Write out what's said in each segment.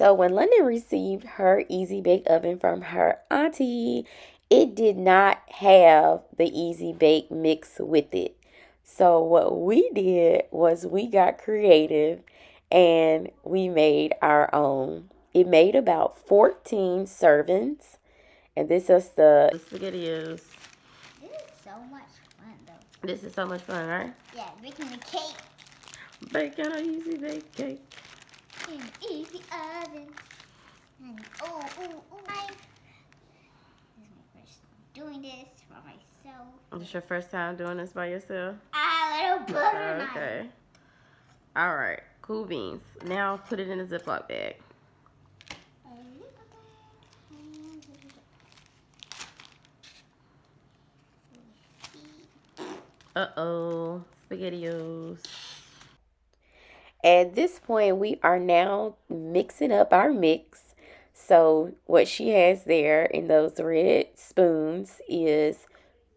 So when London received her Easy Bake Oven from her auntie, it did not have the Easy Bake mix with it. So what we did was we got creative and we made our own. It made about 14 servings. And this is the SpaghettiOs. This is so much fun though. This is so much fun, right? Yeah, making the cake. Baking an easy bake cake. In easy oven. And this is my first time doing this for myself. This your first time doing this by yourself? A little butter knife. Okay. All right. Cool beans. Now put it in a Ziploc bag. Uh-oh. SpaghettiOs. At this point, we are now mixing up our mix. So what she has there in those red spoons is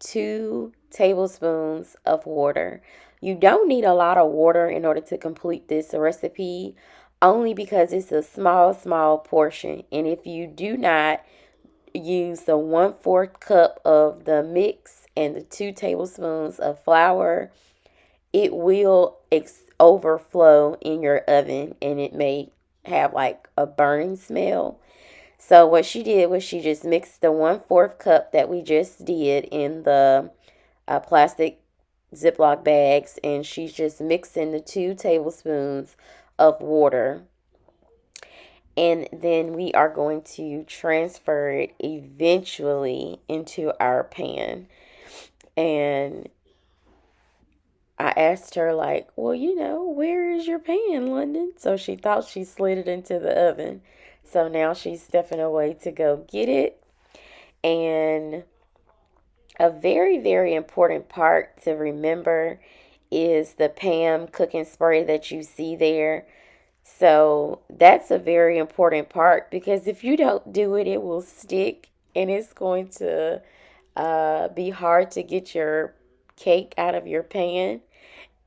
2 tablespoons of water. You don't need a lot of water in order to complete this recipe, only because it's a small portion. And if you do not use the 1/4 cup of the mix and the 2 tablespoons of flour, it will overflow in your oven and it may have like a burning smell. So what she did was she just mixed the 1/4 cup that we just did in the plastic Ziploc bags, and she's just mixing the 2 tablespoons of water. And then we are going to transfer it eventually into our pan. And I asked her, like, well, where is your pan, London? So she thought she slid it into the oven. So now she's stepping away to go get it. And a very, very important part to remember is the Pam cooking spray that you see there. So that's a very important part, because if you don't do it, it will stick and it's going to be hard to get your cake out of your pan.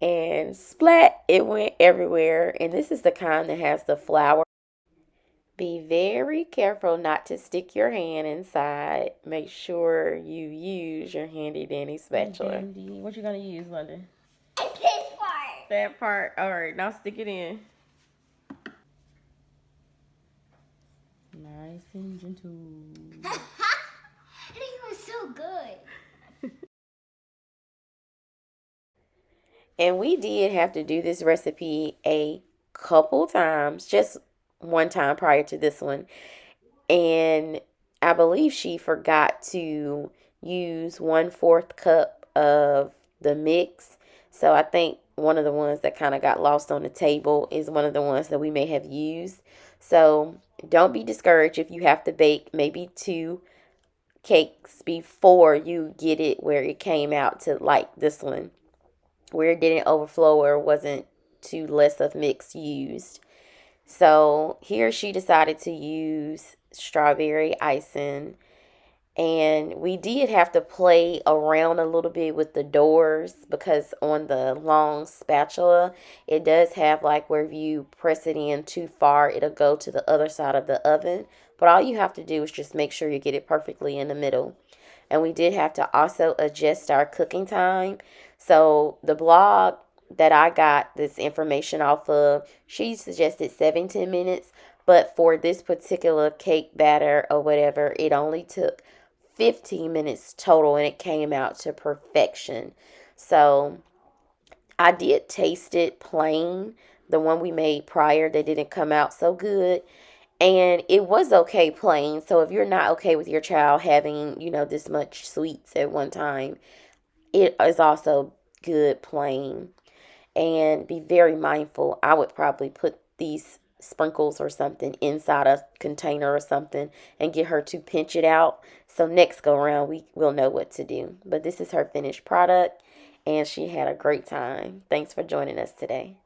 And splat, it went everywhere. And this is the kind that has the flour. Be very careful not to stick your hand inside. Make sure you use your handy dandy spatula. What you gonna use, London? This part. That part. All right, now stick it in. Nice and gentle. I think it was so good. And we did have to do this recipe a couple times, just one time prior to this one. And I believe she forgot to use 1/4 cup of the mix. So I think one of the ones that kind of got lost on the table is one of the ones that we may have used. So don't be discouraged if you have to bake maybe 2 cakes before you get it where it came out to like this one, where it didn't overflow or wasn't too less of mix used. So here she decided to use strawberry icing. And we did have to play around a little bit with the doors, because on the long spatula, it does have like where if you press it in too far, it'll go to the other side of the oven. But all you have to do is just make sure you get it perfectly in the middle. And we did have to also adjust our cooking time. So the blog that I got this information off of, she suggested 7-10 minutes. But for this particular cake batter or whatever, it only took 15 minutes total and it came out to perfection. So I did taste it plain. The one we made prior, they didn't come out so good. And it was okay plain. So if you're not okay with your child having, this much sweets at one time, it is also good plain. And be very mindful. I would probably put these sprinkles or something inside a container or something and get her to pinch it out. So next go around, we will know what to do. But this is her finished product, and she had a great time. Thanks for joining us today.